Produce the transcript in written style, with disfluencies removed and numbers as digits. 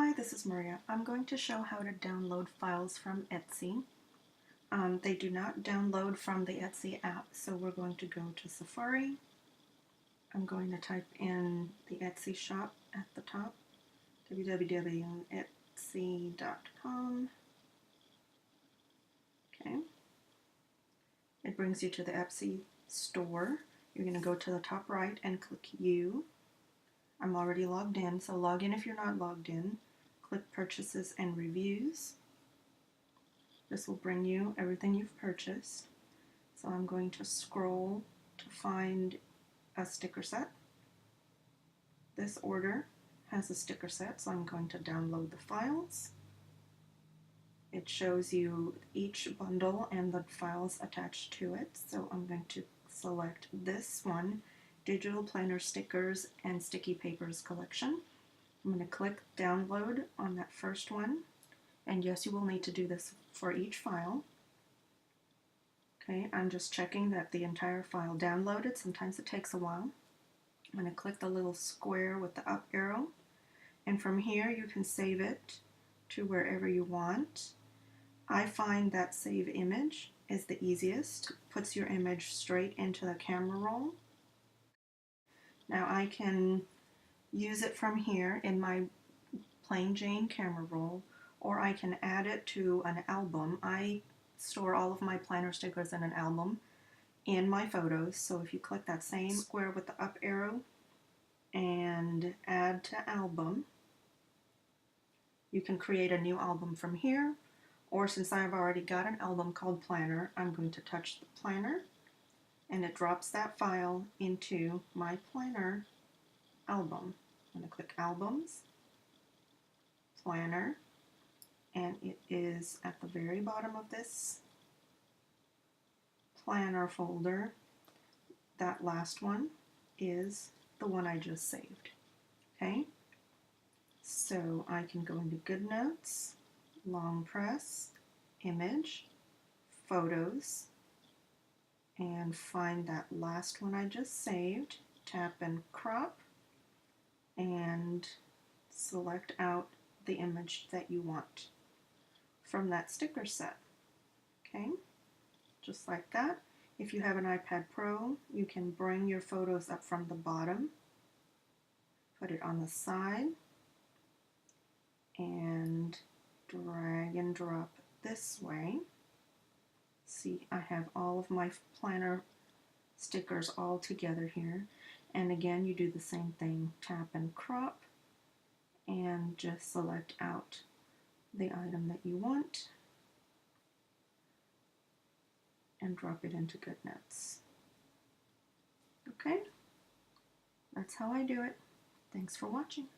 Hi, this is Maria. I'm going to show how to download files from Etsy. They do not download from the Etsy app, so we're going to go to Safari. I'm going to type in the Etsy shop at the top, www.etsy.com. Okay. It brings you to the Etsy store. You're going to go to the top right and click U. I'm already logged in, so log in if you're not logged in. Click Purchases and Reviews. This will bring you everything you've purchased. So I'm going to scroll to find a sticker set. This order has a sticker set, so I'm going to download the files. It shows you each bundle and the files attached to it, so I'm going to select this one, Digital Planner Stickers and Sticky Papers Collection. I'm going to click Download on that first one, and yes, you will need to do this for each file. Okay, I'm just checking that the entire file downloaded. Sometimes it takes a while. I'm going to click the little square with the up arrow, and from here you can save it to wherever you want. I find that save image is the easiest. It puts your image straight into the camera roll. Now I can use it from here in my plain Jane camera roll, or I can add it to an album. I store all of my planner stickers in an album in my photos, so if you click that same square with the up arrow and add to album, you can create a new album from here, or since I've already got an album called Planner, I'm going to touch the planner and it drops that file into my planner album. I'm going to click Albums, Planner, and it is at the very bottom of this planner folder. That last one is the one I just saved. Okay, so I can go into Goodnotes, long press, image, photos, and find that last one I just saved, tap and crop, and select out the image that you want from that sticker set. Okay, just like that. If you have an iPad Pro, you can bring your photos up from the bottom, put it on the side, and drag and drop this way. See, I have all of my planner stickers all together here. And again, you do the same thing. Tap and crop, and just select out the item that you want and drop it into Goodnotes. Okay, that's how I do it. Thanks for watching.